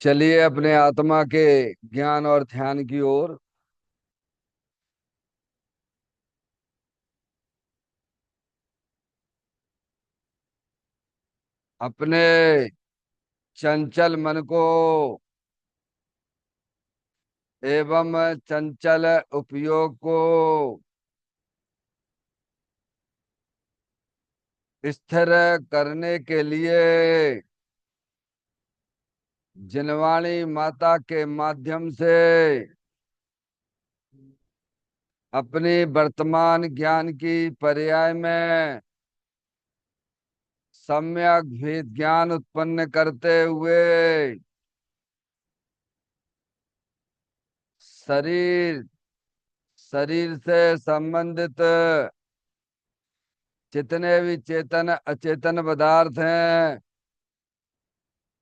चलिए अपने आत्मा के ज्ञान और ध्यान की ओर। अपने चंचल मन को एवं चंचल उपयोग को स्थिर करने के लिए जिनवाणी माता के माध्यम से अपनी वर्तमान ज्ञान की पर्याय में सम्यक भेद ज्ञान उत्पन्न करते हुए शरीर शरीर से संबंधित जितने भी चेतन अचेतन पदार्थ हैं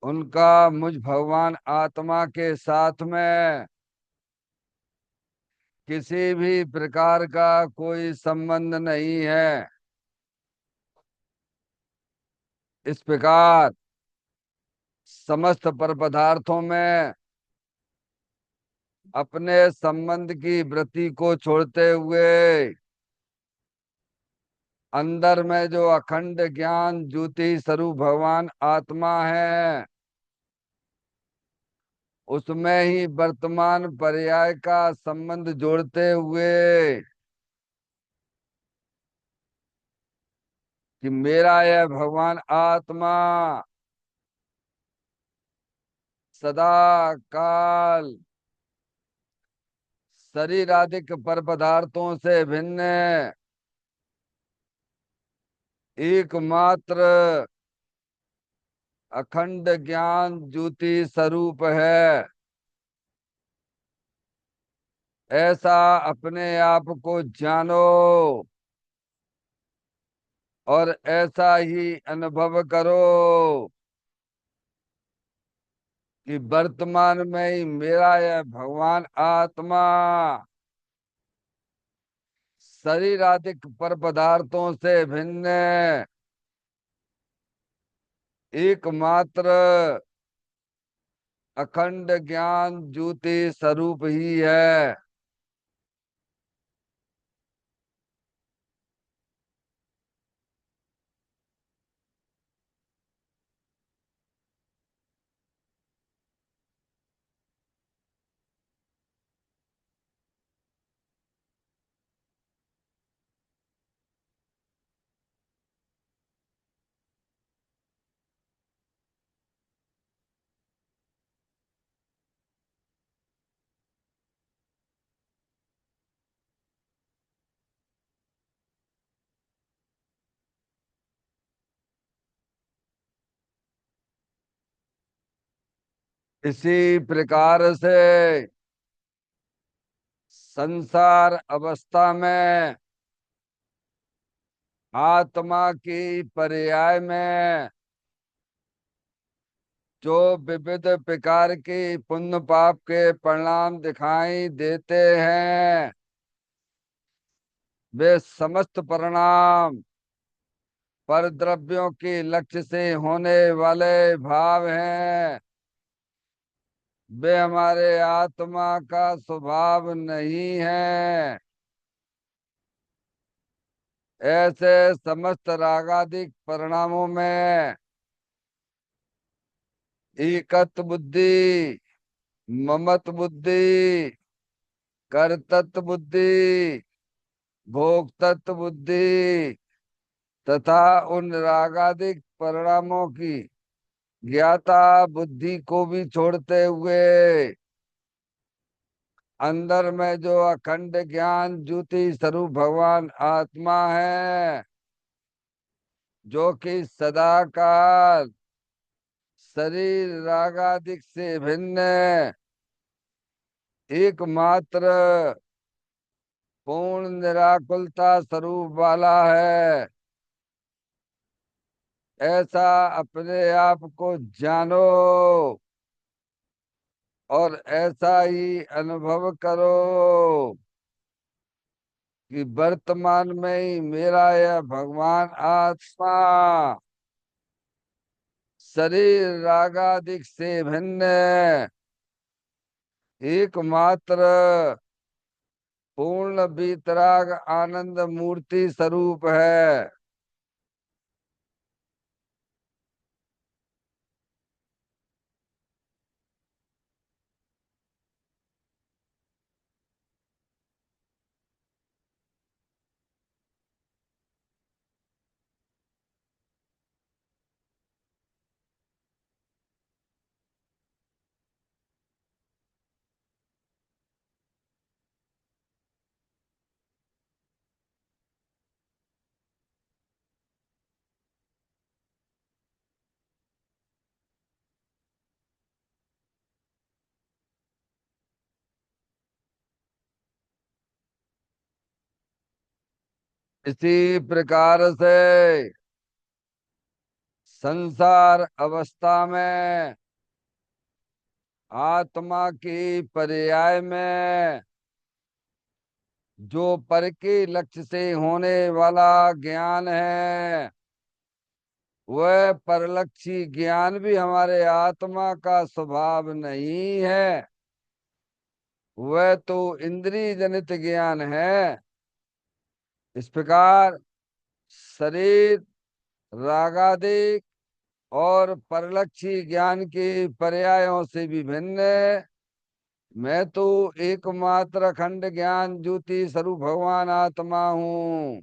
उनका मुझ भगवान आत्मा के साथ में किसी भी प्रकार का कोई संबंध नहीं है। इस प्रकार समस्त पर पदार्थों में अपने संबंध की वृत्ति को छोड़ते हुए अंदर में जो अखंड ज्ञान ज्योति स्वरूप भगवान आत्मा है उसमें ही वर्तमान पर्याय का संबंध जोड़ते हुए कि मेरा यह भगवान आत्मा सदा काल शरीर आदि पर पदार्थों से भिन्न एकमात्र अखंड ज्ञान ज्योति स्वरूप है। ऐसा अपने आप को जानो और ऐसा ही अनुभव करो कि वर्तमान में ही मेरा यह भगवान आत्मा शरीर आदि पर पदार्थों से भिन्न एकमात्र अखंड ज्ञान ज्योति स्वरूप ही है। इसी प्रकार से संसार अवस्था में आत्मा की पर्याय में जो विविध प्रकार की पुण्य पाप के परिणाम दिखाई देते हैं वे समस्त परिणाम पर द्रव्यों के लक्ष्य से होने वाले भाव हैं। वे हमारे आत्मा का स्वभाव नहीं है। ऐसे समस्त रागादिक परिणामों में एकत्व बुद्धि, ममत्व बुद्धि, कर्तृत्व बुद्धि, भोक्तृत्व बुद्धि तथा उन रागादिक परिणामों की ज्ञाता बुद्धि को भी छोड़ते हुए अंदर में जो अखंड ज्ञान ज्योति स्वरूप भगवान आत्मा है जो कि सदा काल शरीर रागादिक से भिन्न एकमात्र पूर्ण निराकुलता स्वरूप वाला है। ऐसा अपने आप को जानो और ऐसा ही अनुभव करो कि वर्तमान में ही मेरा यह भगवान आत्मा शरीर रागादिक से भिन्न एकमात्र पूर्ण वीतराग आनंद मूर्ति स्वरूप है। इसी प्रकार से संसार अवस्था में आत्मा की पर्याय में जो पर के लक्ष्य से होने वाला ज्ञान है, वह परलक्षी ज्ञान भी हमारे आत्मा का स्वभाव नहीं है। वह तो इंद्रिय जनित ज्ञान है। इस प्रकार शरीर रागादिक और परलक्षी ज्ञान के पर्यायों से भी भिन्न मैं तो एकमात्र अखंड ज्ञान ज्योति स्वरूप भगवान आत्मा हूँ।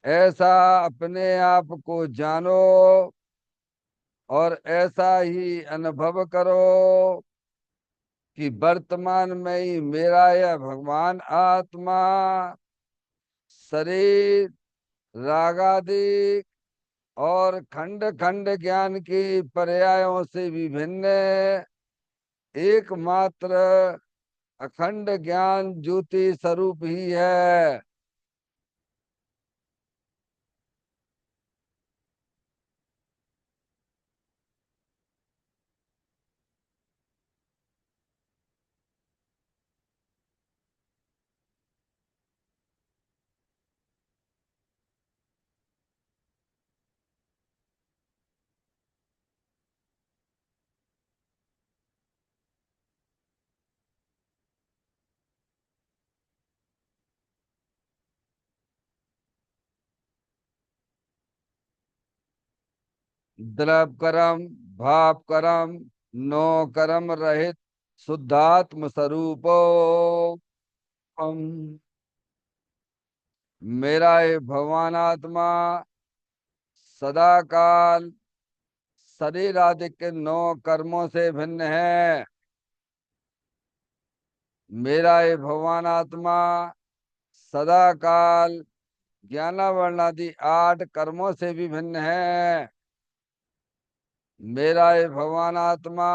ऐसा अपने आप को जानो और ऐसा ही अनुभव करो कि वर्तमान में ही मेरा यह भगवान आत्मा शरीर रागादिक और खंड खंड ज्ञान के पर्यायों से भी भिन्न एकमात्र अखंड ज्ञान ज्योति स्वरूप ही है। द्रव करम भाव करम नो कर्म रहित शुद्धात्म स्वरूपो हम। मेरा ये भगवान आत्मा सदा काल शरीर आदि के नौ कर्मों से भिन्न है। मेरा ये भगवान आत्मा सदा काल ज्ञानावरणादि आठ कर्मों से भी भिन्न है। मेरा ये भगवान आत्मा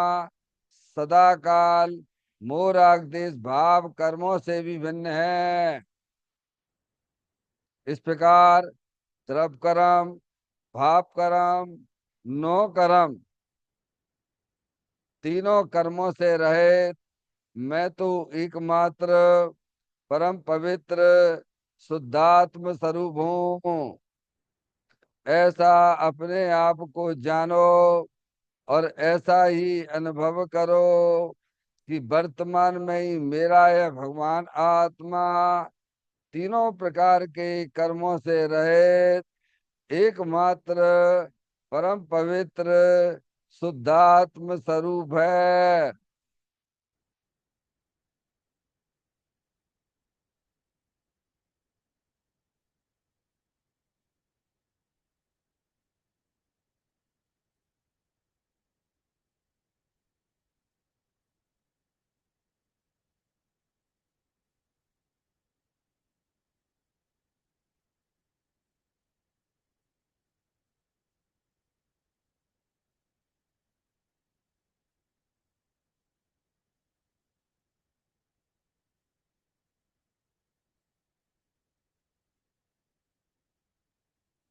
सदा काल मोह राग द्वेष भाव कर्मों से भी भिन्न है। इस प्रकार द्रव कर्म भाव कर्म नो कर्म तीनों कर्मों से रहे मैं तो एकमात्र परम पवित्र शुद्धात्म स्वरूप हूँ। ऐसा अपने आप को जानो और ऐसा ही अनुभव करो कि वर्तमान में ही मेरा यह भगवान आत्मा तीनों प्रकार के कर्मों से रहे एकमात्र परम पवित्र शुद्धात्म स्वरूप है।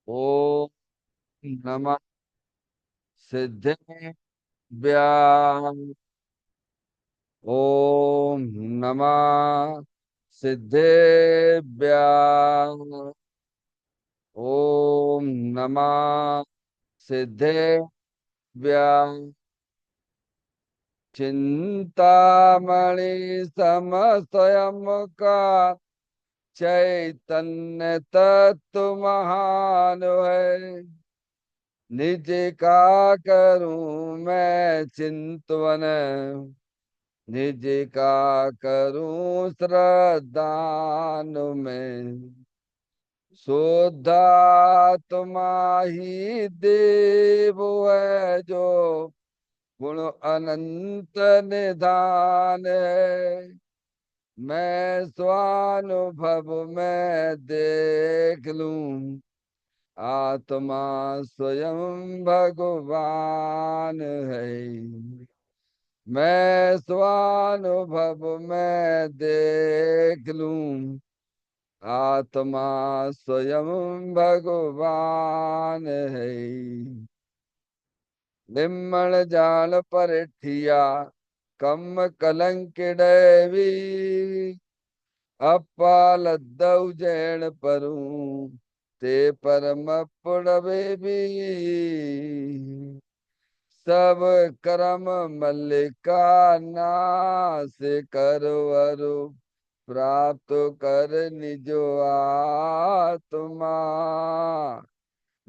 ओम नमः सिद्धेभ्यां। ओम नमः सिद्धेभ्यां। ओम नमः सिद्धे व्या चिंतामणि सम स्वयं का चैतन्य तत्व महान है। निज का करूं मैं चिंतवन, निज का करूं श्रद्धान में। शुद्धात्मा ही देव है जो गुण अनंत निधान है। मैं स्वानुभव में देख लूं, आत्मा स्वयं भगवान है। मैं स्वानुभव में देख लूं, आत्मा स्वयं भगवान है। निम्मण जान परिठिया कम कलंक डैवी, अपालद्दौ जैन परूं ते परम पुड़वे भी। सब करम मल्लिका नाश करवरु, प्राप्त कर निजो आत्मा।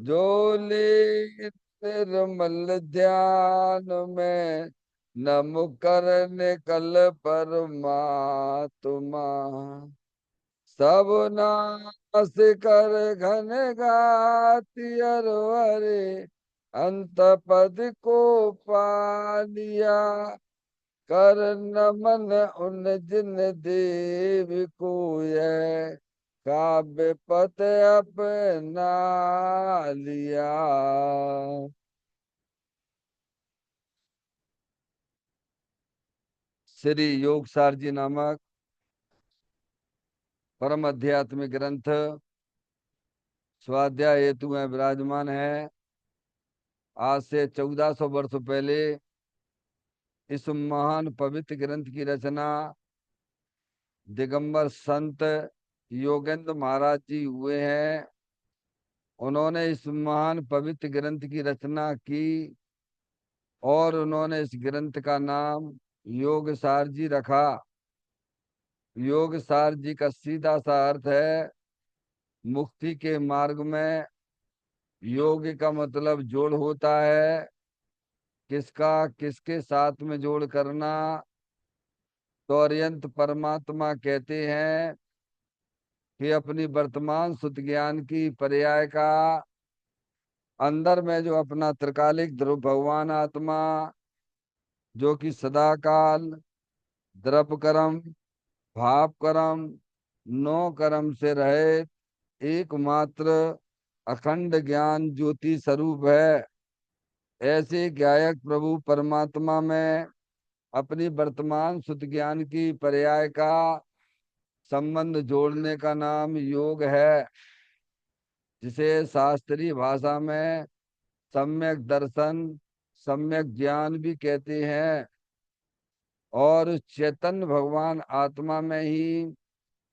जो ले निर्मल ध्यान में नम कर निकल परमात्मा। सब नाश कर घन गाति अरे, अंत पद को पा लिया। कर नमन उन जिन देव को यह काव्य पत अपना लिया। श्री योगसार जी नामक परम आध्यात्मिक ग्रंथ स्वाध्याय हेतु में विराजमान है। आज से 1400 वर्ष पहले इस महान पवित्र ग्रंथ की रचना दिगंबर संत योगेंद्र महाराज जी हुए हैं। उन्होंने इस महान पवित्र ग्रंथ की रचना की और उन्होंने इस ग्रंथ का नाम योगसार जी रखा। योगसार जी का सीधा सा अर्थ है मुक्ति के मार्ग में। योग का मतलब जोड़ होता है। किसका किसके साथ में जोड़ करना? तो अर्यंत परमात्मा कहते हैं कि अपनी वर्तमान सुत ज्ञान की पर्याय का अंदर में जो अपना त्रिकालिक ध्रुव भगवान आत्मा जो कि सदा काल द्रव्य कर्म भाव कर्म नौ कर्म से रहित एकमात्र अखंड ज्ञान ज्योति स्वरूप है। ऐसे गायक प्रभु परमात्मा में अपनी वर्तमान सुत ज्ञान की पर्याय का संबंध जोड़ने का नाम योग है, जिसे शास्त्रीय भाषा में सम्यक दर्शन सम्यक ज्ञान भी कहते हैं। और चैतन्य भगवान आत्मा में ही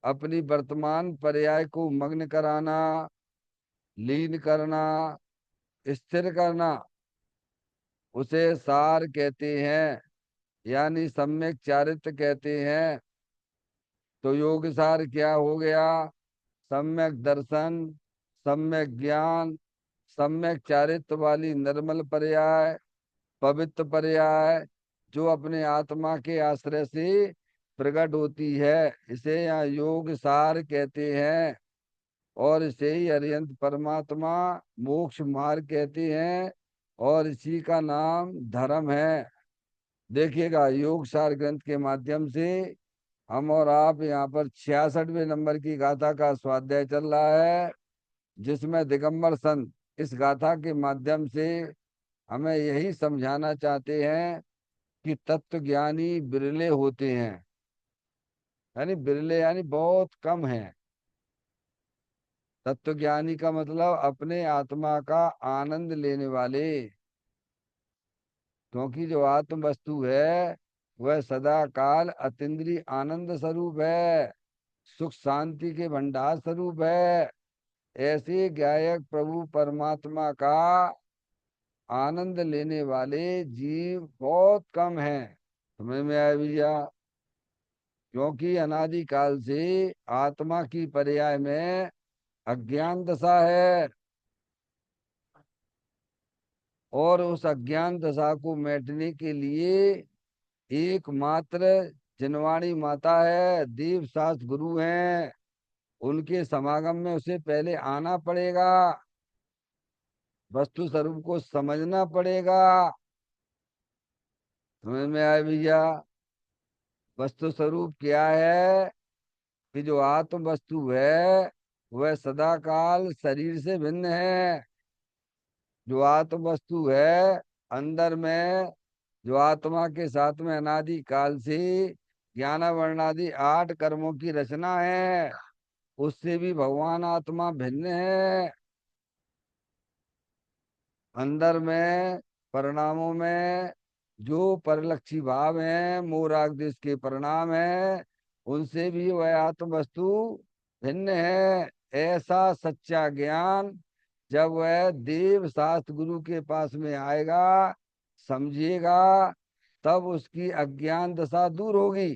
अपनी वर्तमान पर्याय को मग्न कराना, लीन करना, स्थिर करना, उसे सार कहते हैं, यानी सम्यक चारित्र कहते हैं। तो योग सार क्या हो गया? सम्यक दर्शन, सम्यक ज्ञान, सम्यक चारित्र वाली निर्मल पर्याय, पवित्र पर्याय जो अपने आत्मा के आश्रय से प्रकट होती है, इसे यहाँ योग सार कहते हैं। और इसे ही अरिहंत परमात्मा मोक्ष मार्ग कहते हैं और इसी का नाम धर्म है। देखिएगा योग सार ग्रंथ के माध्यम से हम और आप यहाँ पर 66वें नंबर की गाथा का स्वाध्याय चल रहा है, जिसमें दिगंबर संत इस गाथा के माध्यम से हमें यही समझाना चाहते हैं कि तत्व ज्ञानी बिरले होते हैं। यानी बिरले यानी बहुत कम है। तत्व ज्ञानी का मतलब अपने आत्मा का आनंद लेने वाले। क्योंकि जो आत्म वस्तु है वह सदा काल अतीन्द्रिय आनंद स्वरूप है, सुख शांति के भंडार स्वरूप है। ऐसे गायक प्रभु परमात्मा का आनंद लेने वाले जीव बहुत कम हैं। समझ में आया भैया? क्योंकि अनादिकाल से आत्मा की पर्याय में अज्ञान दशा है, और उस अज्ञान दशा को मिटने के लिए एकमात्र जिनवाणी माता है, देव शास्त्र गुरु हैं, उनके समागम में उसे पहले आना पड़ेगा, वस्तु स्वरूप को समझना पड़ेगा। समझ में आया भैया? वस्तु स्वरूप क्या है? कि जो आत्म वस्तु है वह सदा काल शरीर से भिन्न है। जो आत्म वस्तु है अंदर में, जो आत्मा के साथ में अनादि काल से ज्ञान वर्णादि 8 कर्मों की रचना है, उससे भी भगवान आत्मा भिन्न है। अंदर में परिणामों में जो परिलक्षी भाव हैं, मोराग्दिश के परिणाम हैं, उनसे भी वह आत्म वस्तु भिन्न है। ऐसा सच्चा ज्ञान जब वह देव शास्त्र गुरु के पास में आएगा, समझिएगा, तब उसकी अज्ञान दशा दूर होगी।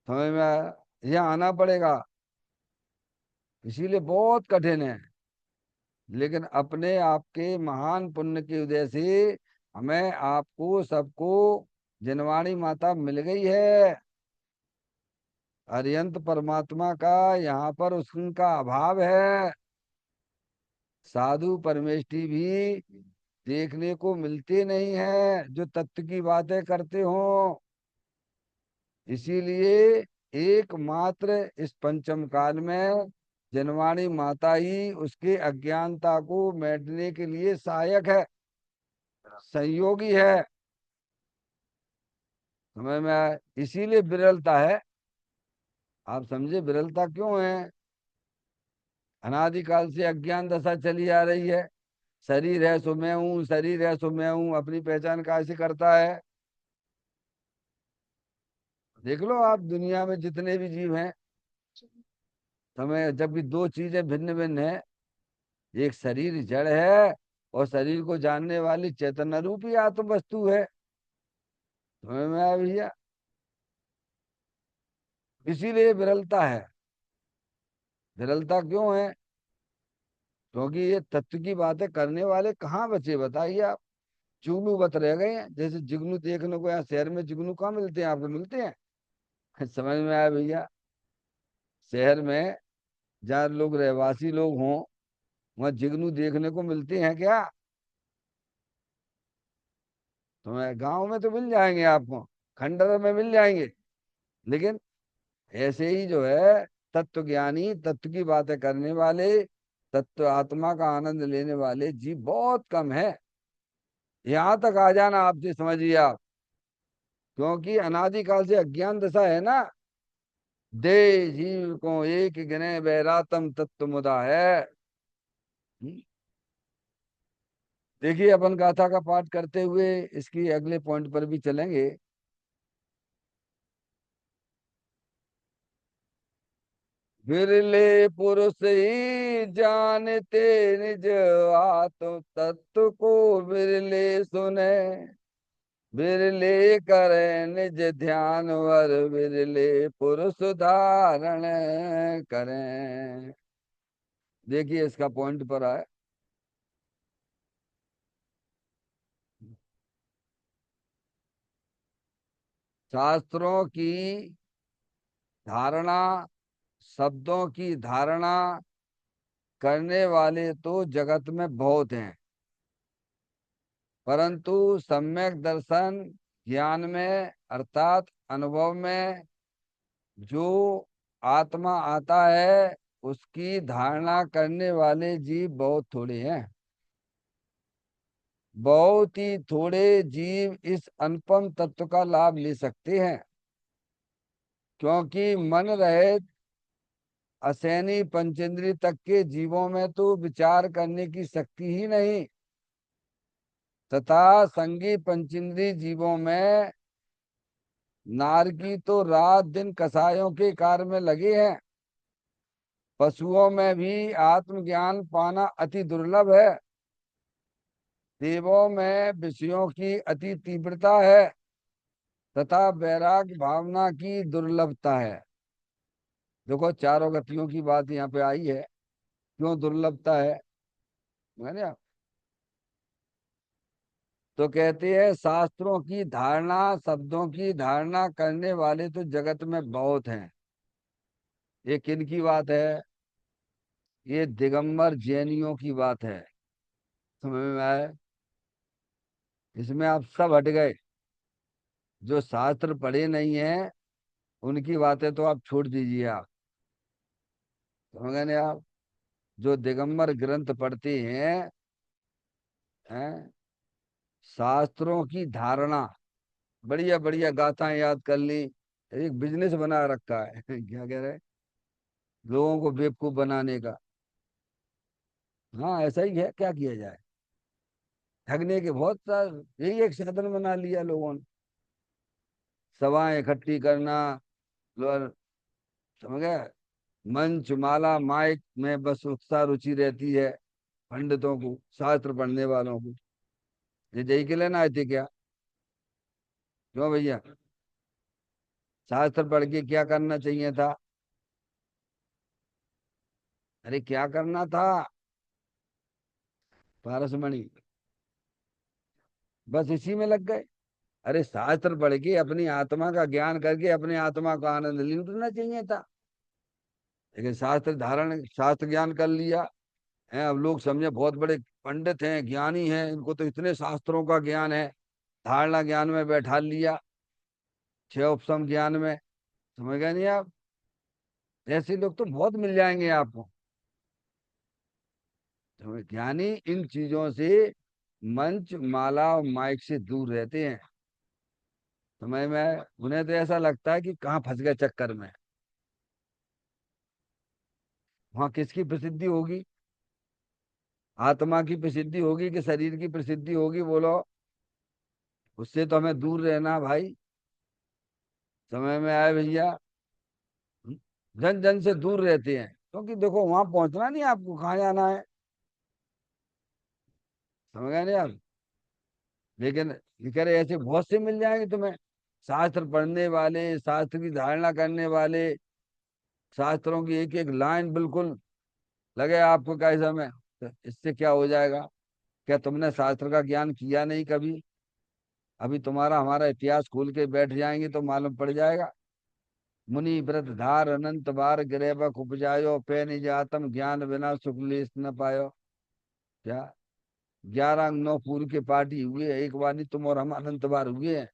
समझ में आया? यहाँ आना पड़ेगा, इसीलिए बहुत कठिन है। लेकिन अपने आपके महान पुण्य की वजह से हमें आपको सबको जनवाणी माता मिल गई है। अरिहंत परमात्मा का यहाँ पर उसका अभाव है। साधु परमेष्टि भी देखने को मिलते नहीं है जो तत्व की बातें करते हो। इसीलिए एकमात्र इस पंचम काल में जनवाणी माता ही उसके अज्ञानता को मिटने के लिए सहायक है, संयोगी है। समझ में आया? इसीलिए विरलता है। आप समझे विरलता क्यों है? अनादिकाल से अज्ञान दशा चली आ रही है। शरीर है सो मैं हूँ, शरीर है सो मैं हूँ, अपनी पहचान कैसे करता है? देख लो आप दुनिया में जितने भी जीव हैं, समय जबकि दो चीजें भिन्न भिन्न है। एक शरीर जड़ है, और शरीर को जानने वाली चैतन्य रूपी आत्म वस्तु है। समझ में आया भैया? इसीलिए विरलता है। विरलता क्यों है? क्योंकि ये तत्व की बातें करने वाले कहाँ बचे बताइए आप। जुगनू बत रह गए हैं। जैसे जुगनू देखने को यहाँ शहर में जुगनू कहाँ मिलते हैं? आपको मिलते हैं? समझ में आया भैया? शहर में जहाँ लोग रहवासी लोग हों, वहाँ जुगनू देखने को मिलते हैं क्या? तो मैं गांव में तो मिल जाएंगे आपको, खंडहर में मिल जाएंगे, लेकिन ऐसे ही जो है तत्व ज्ञानी, तत्व की बातें करने वाले, तत्व आत्मा का आनंद लेने वाले जीव बहुत कम है। यहाँ तक आ जाना आपसे, समझिए आप। क्योंकि अनादिकाल से अज्ञान दशा है ना। दे जीव को एक गिने बैरातम तत्व मुदा है। हम्म। देखिए अपन गाथा का पाठ करते हुए इसकी अगले पॉइंट पर भी चलेंगे। विरले पुरुष ही जानते निज आत्म तत्व को, विरले सुने विरले करे निज ध्यान वर, विरले पुरुष धारण करें। देखिए इसका पॉइंट पर आए। शास्त्रों की धारणा, शब्दों की धारणा करने वाले तो जगत में बहुत हैं, परंतु सम्यक दर्शन ज्ञान में अर्थात अनुभव में जो आत्मा आता है, उसकी धारणा करने वाले जीव बहुत थोड़े हैं। बहुत ही थोड़े जीव इस अनुपम तत्व का लाभ ले सकते हैं। क्योंकि मन रहित असैनी पंचेंद्रिय तक के जीवों में तो विचार करने की शक्ति ही नहीं, तथा संगी पंचेंद्रिय जीवों में नारकी तो रात दिन कसायों के कार्य में लगे हैं। पशुओं में भी आत्मज्ञान पाना अति दुर्लभ है। देवों में विषयों की अति तीव्रता है तथा वैराग्य भावना की दुर्लभता है। देखो चारों गतियों की बात यहाँ पे आई है। क्यों दुर्लभता है? मैंने तो कहते हैं शास्त्रों की धारणा, शब्दों की धारणा करने वाले तो जगत में बहुत हैं। ये किन की बात है? ये दिगंबर जैनियों की बात है। समझ में आए? इसमें आप सब हट गए। जो शास्त्र पढ़े नहीं है उनकी बातें तो आप छोड़ दीजिए आप। समझ गए ना आप? जो दिगंबर ग्रंथ पढ़ते हैं शास्त्रों की धारणा, बढ़िया बढ़िया गाथाएं याद कर ली, एक बिजनेस बना रखा है क्या कह रहे हैं? लोगों को बेवकूफ बनाने का। हाँ ऐसा ही है, क्या किया जाए। ठगने के बहुत सारे, यही एक साधन बना लिया लोगों ने। सभाएं इकट्ठी करना और, समझ गए, मंच माला माइक में बस उत्साह रुचि रहती है पंडितों को, शास्त्र पढ़ने वालों को। ये यही के लेना आए थे क्या? क्यों भैया? शास्त्र पढ़ के क्या करना चाहिए था? अरे क्या करना था? पारसमणि, बस इसी में लग गए। अरे शास्त्र पढ़ के अपनी आत्मा का ज्ञान करके अपने आत्मा का आनंद लूटना चाहिए था। लेकिन शास्त्र धारण, शास्त्र ज्ञान कर लिया है। अब लोग समझे बहुत बड़े पंडित हैं, ज्ञानी हैं, इनको तो इतने शास्त्रों का ज्ञान है। धारणा ज्ञान में बैठा लिया, छह उपसम ज्ञान में। समझ गए नहीं आप? ऐसे लोग तो बहुत मिल जाएंगे आपको। तो ज्ञानी इन चीजों से, मंच माला और माइक से दूर रहते हैं। समय में उन्हें तो ऐसा लगता है कि कहाँ फंस गए चक्कर में। वहां किसकी प्रसिद्धि होगी? आत्मा की प्रसिद्धि होगी कि शरीर की प्रसिद्धि होगी? बोलो। उससे तो हमें दूर रहना भाई। समय में आए भैया, जन जन से दूर रहते हैं, क्योंकि देखो वहां पहुंचना नहीं, आपको कहाँ जाना है। समझ गए नहीं आप? लेकिन ये कह रहे ऐसे बहुत से मिल जाएंगे तुम्हें, शास्त्र पढ़ने वाले, शास्त्र की धारणा करने वाले, शास्त्रों की एक एक लाइन बिल्कुल लगे आपको कैसा में। तो इससे क्या हो जाएगा? क्या तुमने शास्त्र का ज्ञान किया नहीं कभी? अभी तुम्हारा हमारा इतिहास खोल के बैठ जाएंगे तो मालूम पड़ जाएगा। मुनि व्रत धार अनंत बार गिरेबक उपजायो, पे निजातम ज्ञान बिना सुख लेस न पायो। क्या 11 9 पूर्व के पार्टी हुए, एक बार नहीं तुम और हम अनंत बार हुए हैं।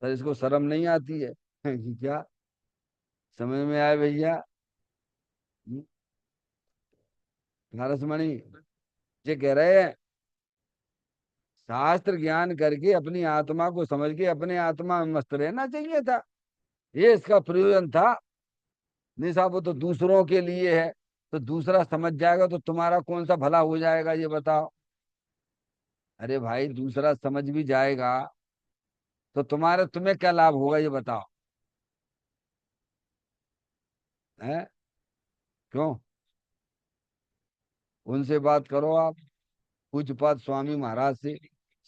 पर इसको शर्म नहीं आती है कि क्या? समझ में आए भैया? नारसमणि ये कह रहे हैं शास्त्र ज्ञान करके अपनी आत्मा को समझ के अपने आत्मा में मस्त रहना चाहिए था। ये इसका प्रयोजन था। नहीं साहब, वो तो दूसरों के लिए है। तो दूसरा समझ जाएगा तो तुम्हारा कौन सा भला हो जाएगा ये बताओ। अरे भाई दूसरा समझ भी जाएगा तो तुम्हें क्या लाभ होगा ये बताओ। है? क्यों? उनसे बात करो आप, पूज्यपाद स्वामी महाराज से।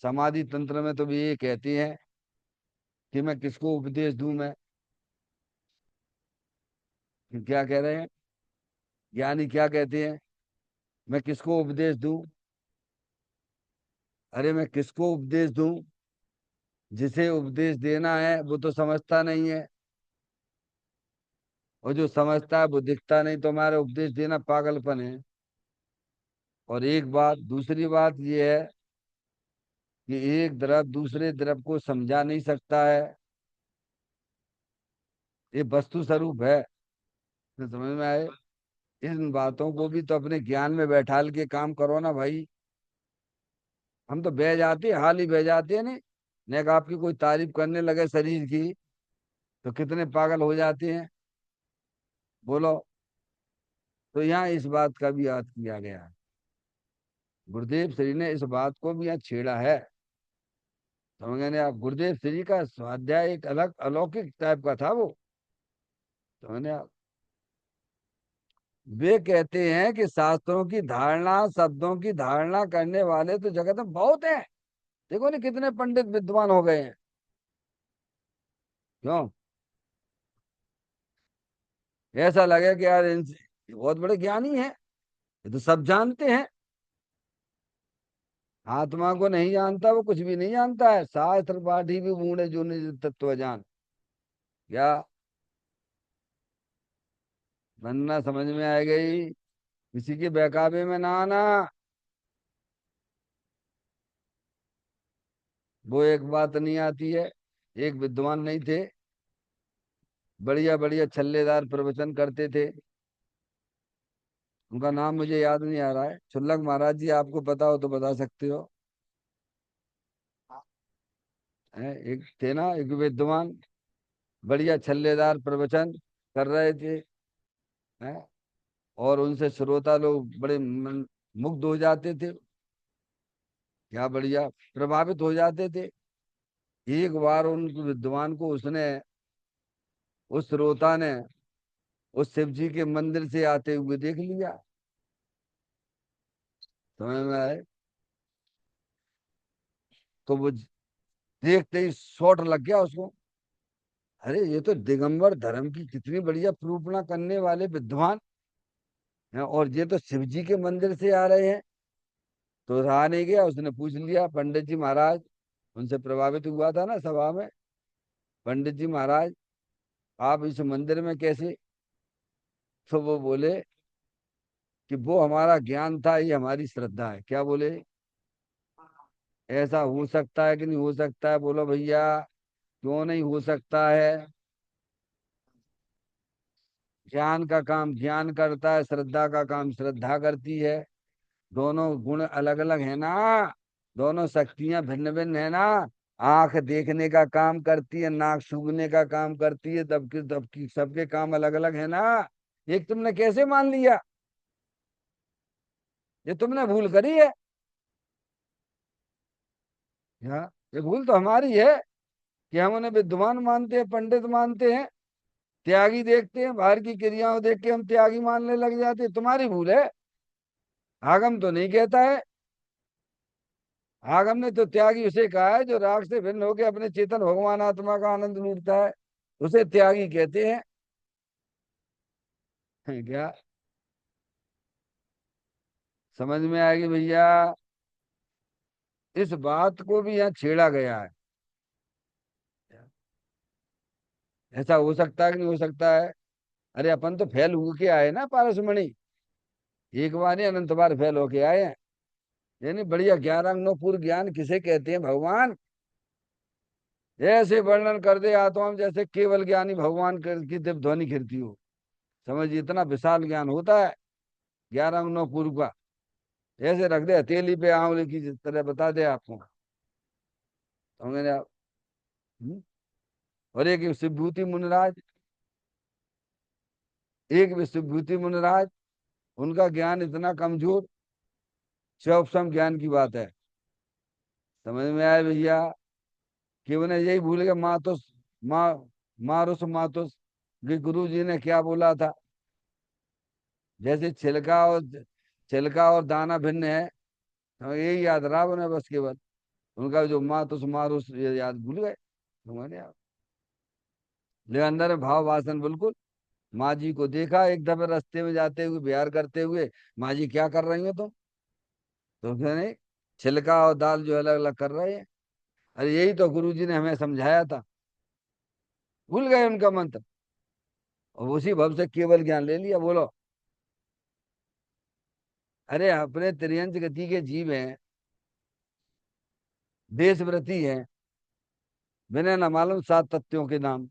समाधि तंत्र में तो भी ये कहते हैं कि मैं किसको उपदेश दूं मैं। कि क्या कह रहे हैं? ज्ञानी क्या कहते हैं? मैं किसको उपदेश दूं? अरे मैं किसको उपदेश दूं? जिसे उपदेश देना है वो तो समझता नहीं है, और जो समझता है वो दिखता नहीं, तो हमारा उपदेश देना पागलपन है। और एक बात, दूसरी बात ये है कि एक द्रव दूसरे द्रव को समझा नहीं सकता है। ये वस्तु स्वरूप है। तो समझ में आए? इन बातों को भी तो अपने ज्ञान में बैठाल के काम करो ना भाई। हम तो बह जाते हैं, हाल ही बह जाते हैं नहीं। नेक आपकी कोई तारीफ करने लगे शरीर की तो कितने पागल हो जाते हैं। बोलो। तो यहाँ इस बात का भी याद किया गया है। गुरुदेव श्री ने इस बात को भी यहाँ छेड़ा है। समझ गए आप? गुरुदेव श्री का स्वाध्याय एक अलग अलौकिक टाइप का था वो। समझ आप? वे कहते हैं कि शास्त्रों की धारणा, शब्दों की धारणा करने वाले तो जगत में बहुत हैं। देखो ना कितने पंडित विद्वान हो गए हैं। क्यों? ऐसा लगे कि यार इनसे ये बहुत बड़े ज्ञानी हैं, ये तो सब जानते हैं। आत्मा को नहीं जानता, वो कुछ भी नहीं जानता है। शास्त्र पाठी भी बूढ़े जो निज तत्व जान। क्या? बनना समझ में आ गई। किसी के बहकावे में ना आना। वो एक बात नहीं आती है। एक विद्वान नहीं थे, बढ़िया बढ़िया छल्लेदार प्रवचन करते थे। उनका नाम मुझे याद नहीं आ रहा है। छुल्लक महाराज जी, आपको पता हो तो बता सकते हो। एक थे ना, एक विद्वान, बढ़िया छल्लेदार प्रवचन कर रहे थे। हैं? और उनसे श्रोता लोग बड़े मुग्ध हो जाते थे। क्या बढ़िया प्रभावित हो जाते थे। एक बार उन विद्वान को उसने, उस श्रोता ने, उस शिव जी के मंदिर से आते हुए देख लिया। समझ में आए? तो वो देखते ही शॉट लग गया उसको। अरे ये तो दिगंबर धर्म की कितनी बढ़िया प्रूपणा करने वाले विद्वान हैं, और ये तो शिव जी के मंदिर से आ रहे हैं। तो रहा नहीं गया, उसने पूछ लिया पंडित जी महाराज, उनसे प्रभावित हुआ था ना सभा में। पंडित जी महाराज, आप इस मंदिर में कैसे? तो वो बोले कि वो हमारा ज्ञान था, ये हमारी श्रद्धा है। क्या बोले? ऐसा हो सकता है कि नहीं हो सकता है? बोलो भैया, क्यों नहीं हो सकता है? ज्ञान का काम ज्ञान करता है, श्रद्धा का काम श्रद्धा करती है। दोनों गुण अलग अलग है ना। दोनों शक्तियां भिन्न भिन्न है ना। आंख देखने का काम करती है, नाक सूंघने का काम करती है, दबकी सबके काम अलग अलग है ना। एक तुमने कैसे मान लिया? ये तुमने भूल करी है। हाँ, ये भूल तो हमारी है कि हम उन्हें विद्वान मानते हैं, पंडित मानते हैं, त्यागी देखते हैं, बाहर की क्रियाओं देख के हम त्यागी मानने लग जाते हैं। तुम्हारी भूल है। आगम तो नहीं कहता है। आगम ने तो त्यागी उसे कहा है जो राग से भिन्न होकर अपने चेतन भगवान आत्मा का आनंद लूटता है। उसे त्यागी कहते हैं। क्या? समझ में आएगी भैया? इस बात को भी यहाँ छेड़ा गया है। ऐसा हो सकता है कि नहीं हो सकता है? अरे अपन तो फेल हो के आए ना पारसमणि। एक बार नहीं, अनंत बार फेल होके आए हैं। यानी बढ़िया ग्यारह अंगों पूर्ण ज्ञान किसे कहते हैं भगवान? ऐसे वर्णन कर दे आत्मा जैसे केवल ज्ञानी भगवान की दिव्य ध्वनि खिरती हो। समझ, इतना विशाल ज्ञान होता है 11 अंगों पूर्व का। ऐसे रख दे हथेली पे आंवले की तरह बता दे आपको। तो मैंने हम्म? और एक विभूति मुनिराज, एक विभूति मुनिराज, उनका ज्ञान इतना कमजोर, सौक्षम ज्ञान की बात है। समझ में आया भैया? कि उन्हें यही भूल गए मातुस, मा मारुस मातुस, कि गुरु जी ने क्या बोला था। जैसे छिलका और दाना भिन्न है। तो यही याद रहा उन्हें बस केवल। उनका जो मातुस मारुस ये याद भूल गए। तुम्हारे आप ले अंदर में भाव वासन बिल्कुल। माँ जी को देखा एक दफे रास्ते में जाते हुए, बिहार करते हुए। माँ जी क्या कर रही हो तुम? तो नहीं, छिलका और दाल जो अलग अलग कर रहे हैं। अरे यही तो गुरु जी ने हमें समझाया था। भूल गए उनका मंत्र, और उसी भव से केवल ज्ञान ले लिया। बोलो। अरे अपने त्रियंच गति के जीव हैं, देशव्रती हैं, बिना न मालूम 7 तत्वों के नाम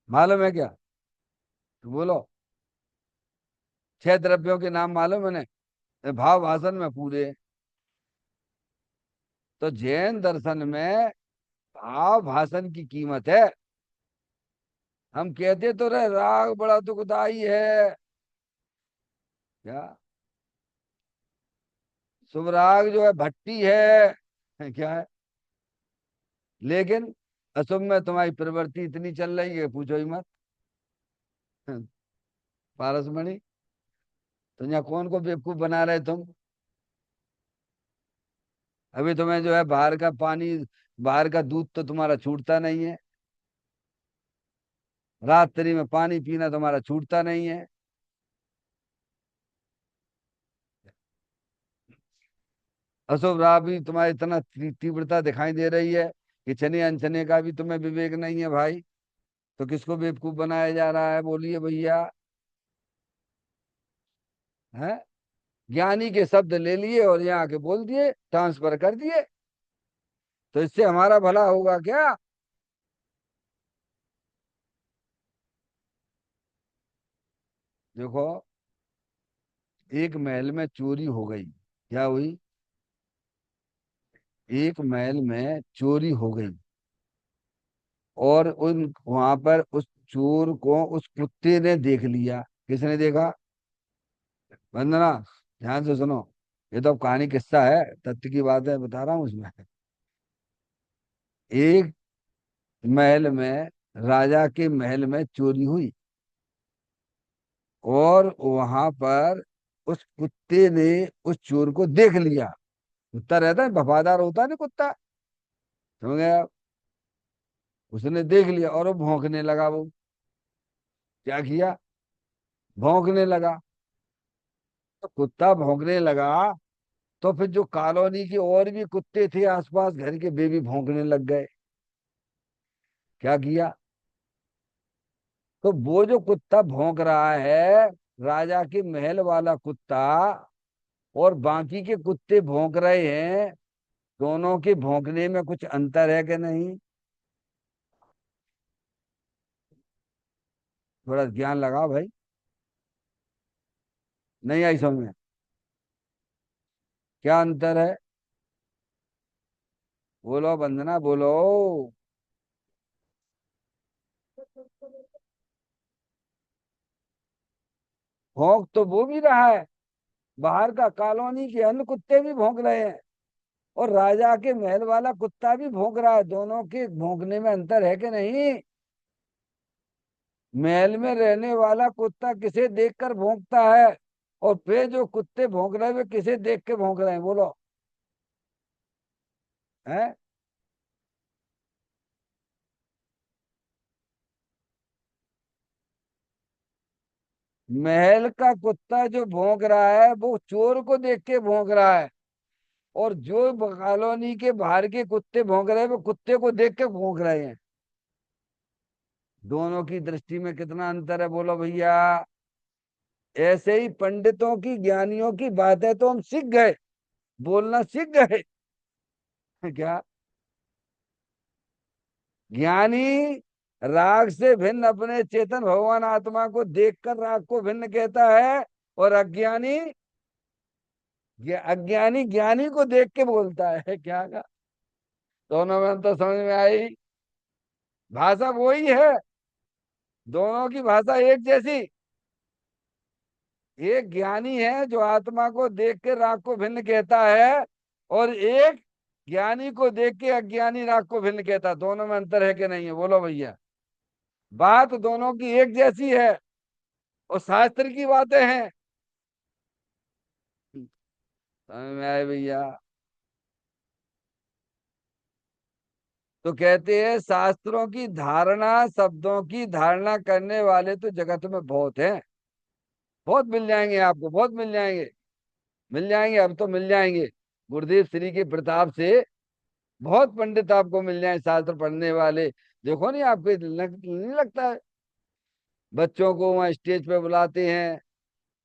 मालूम है क्या? तो बोलो। 6 द्रव्यों के नाम मालूम है उन्हें? भाव भाषण में पूरे। तो जैन दर्शन में भाव भाषण की कीमत है। हम कहते तो रहे राग बड़ा दुखदाई है। क्या? शुभ राग जो है भट्टी है। क्या है? लेकिन अशुभ में तुम्हारी प्रवृत्ति इतनी चल रही है, पूछो ही मत। पारसमणि, तो यहाँ कौन को बेवकूफ बना रहे तुम? अभी तुम्हें जो है बाहर का पानी, बाहर का दूध तो तुम्हारा छूटता नहीं है। रात्रि में पानी पीना तुम्हारा छूटता नहीं है। अशुभ राह भी तुम्हारी इतना तीव्रता दिखाई दे रही है कि चने अनचने का भी तुम्हें विवेक नहीं है भाई। तो किसको बेवकूफ बनाया जा रहा है, बोलिए भैया? है? ज्ञानी के शब्द ले लिए और यहाँ आके बोल दिए, ट्रांसफर कर दिए। तो इससे हमारा भला होगा क्या? देखो, एक महल में चोरी हो गई। क्या हुई? एक महल में चोरी हो गई। और उन वहां पर उस चोर को उस कुत्ते ने देख लिया। किसने देखा? वंदना, ध्यान से सुनो। ये तो अब कहानी किस्सा है, तथ्य की बात है बता रहा हूँ उसमें। एक महल में, राजा के महल में चोरी हुई। और वहां पर उस कुत्ते ने उस चोर को देख लिया। कुत्ता रहता है, वफादार होता है ना कुत्ता, समझ गया? उसने देख लिया और वो भौंकने लगा। वो क्या किया? भौंकने लगा। तो कुत्ता भौंकने लगा, तो फिर जो कॉलोनी के और भी कुत्ते थे आसपास घर के, वे भी भौंकने लग गए। क्या किया? तो वो जो कुत्ता भौंक रहा है, राजा के महल वाला कुत्ता, और बाकी के कुत्ते भौंक रहे हैं, दोनों के भौंकने में कुछ अंतर है कि नहीं? थोड़ा ज्ञान लगाओ भाई। नहीं आई समझ में? क्या अंतर है? बोलो वंदना, बोलो। भौंक तो वो भी रहा है, बाहर का कॉलोनी के अन्य कुत्ते भी भौंक रहे हैं, और राजा के महल वाला कुत्ता भी भौंक रहा है। दोनों के भौंकने में अंतर है कि नहीं? महल में रहने वाला कुत्ता किसे देखकर भौंकता है, और फिर जो कुत्ते भौंक रहे हैं वे किसे देख के भौंक रहे हैं, बोलो? हैं? महल का कुत्ता जो भौंक रहा है वो चोर को देख के भौंक रहा है, और जो कॉलोनी के बाहर के कुत्ते भौंक रहे हैं वो कुत्ते को देख के भौंक रहे हैं। दोनों की दृष्टि में कितना अंतर है, बोलो भैया? ऐसे ही पंडितों की, ज्ञानियों की बातें तो हम सीख गए, बोलना सीख गए। क्या? ज्ञानी राग से भिन्न अपने चेतन भगवान आत्मा को देखकर राग को भिन्न कहता है, और अज्ञानी, अज्ञानी ज्ञानी को देख के बोलता है। क्या का? दोनों में तो समझ में आई? भाषा वही है, दोनों की भाषा एक जैसी। एक ज्ञानी है जो आत्मा को देख के राग को भिन्न कहता है, और एक ज्ञानी को देख के अज्ञानी राग को भिन्न कहता है। दोनों में अंतर है कि नहीं है, बोलो भैया? बात दोनों की एक जैसी है, और शास्त्र की बातें हैं। समझ में आए भैया? तो कहते हैं शास्त्रों की धारणा, शब्दों की धारणा करने वाले तो जगत में बहुत हैं। बहुत मिल जाएंगे आपको, बहुत मिल जाएंगे। मिल जाएंगे, अब तो मिल जाएंगे। गुरुदेव श्री के प्रताप से बहुत पंडित आपको मिल जाए, शास्त्र पढ़ने वाले। देखो नहीं, आपको नहीं लगता है? बच्चों को वहाँ स्टेज पे बुलाते हैं,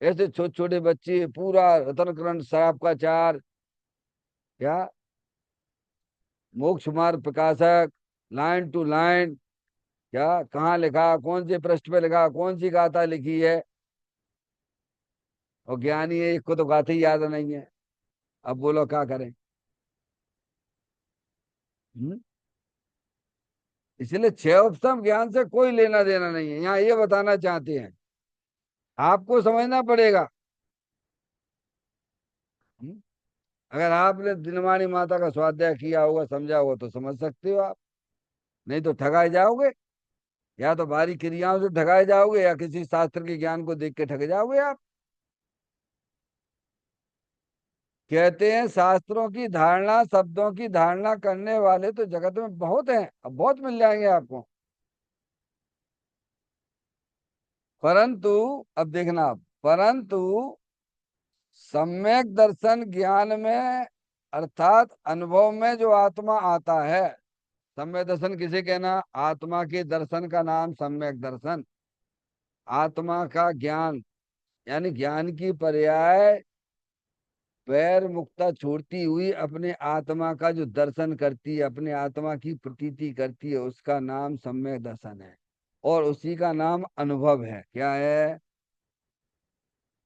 ऐसे छोटे छोटे बच्चे, पूरा रतनकरण साहब का चार, क्या, मोक्ष मार्ग प्रकाशक, लाइन टू लाइन, क्या कहाँ लिखा, कौन से पृष्ठ पे लिखा, कौन सी गाथा लिखी है? और ज्ञानी है, एक को तो गाथा ही याद नहीं है। अब बोलो क्या करें? हम्म? इसलिए छह उपसम ज्ञान से कोई लेना देना नहीं है, यहाँ ये बताना चाहते हैं। आपको समझना पड़ेगा। हम्म? अगर आपने दिनवाणी माता का स्वाध्याय किया होगा, समझा होगा, तो समझ सकते हो आप। नहीं तो ठगाए जाओगे, या तो बारी क्रियाओं से ठगाए जाओगे, या किसी शास्त्र के ज्ञान को देख के ठग जाओगे आप। कहते हैं शास्त्रों की धारणा, शब्दों की धारणा करने वाले तो जगत में बहुत हैं, अब बहुत मिल जाएंगे आपको। परंतु अब देखना आप, परंतु सम्यक दर्शन ज्ञान में अर्थात अनुभव में जो आत्मा आता है। सम्यक दर्शन किसे कहना? आत्मा के दर्शन का नाम सम्यक दर्शन। आत्मा का ज्ञान यानी ज्ञान की पर्याय पैर मुक्ता छोड़ती हुई अपने आत्मा का जो दर्शन करती है, अपने आत्मा की प्रतीति करती है, उसका नाम सम्यक दर्शन है। और उसी का नाम अनुभव है। क्या है?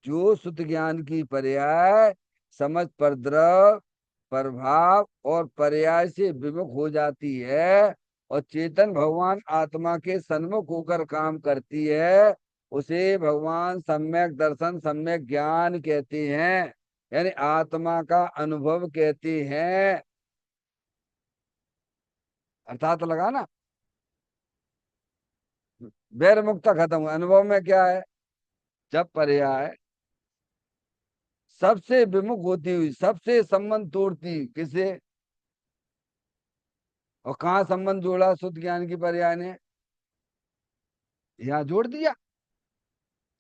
जो शुद्ध ज्ञान की पर्याय समझ पर द्रव प्रभाव और पर्याय से विमुख हो जाती है और चेतन भगवान आत्मा के सन्मुख होकर काम करती है, उसे भगवान सम्यक दर्शन सम्यक ज्ञान कहते हैं, यानी आत्मा का अनुभव कहते हैं। अर्थात लगा ना? वैर मुक्ता खत्म हुआ, अनुभव में क्या है? जब पर्याय सबसे विमुख होती हुई, सबसे संबंध तोड़ती, किसे और कहाँ संबंध जोड़ा शुद्ध ज्ञान की पर्याय ने? यहाँ जोड़ दिया।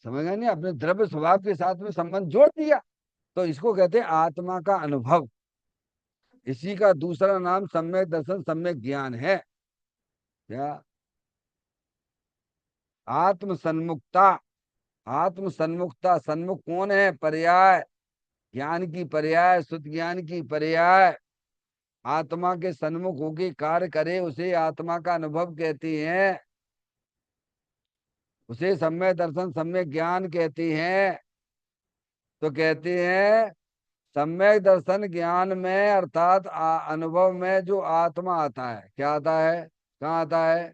समझ गए नहीं? अपने द्रव्य स्वभाव के साथ में संबंध जोड़ दिया। तो इसको कहते हैं आत्मा का अनुभव। इसी का दूसरा नाम सम्यक दर्शन सम्यक ज्ञान है। क्या? आत्म सन्मुखता। आत्म सन्मुखता, सन्मुख कौन है? पर्याय, ज्ञान की पर्याय, शुद्ध ज्ञान की पर्याय आत्मा के सन्मुख होके कार्य करे, उसे आत्मा का अनुभव कहते हैं, उसे सम्यक दर्शन सम्यक ज्ञान कहते हैं। तो कहते हैं सम्यक दर्शन ज्ञान में अर्थात अनुभव में जो आत्मा आता है, क्या आता है? कहाँ आता है?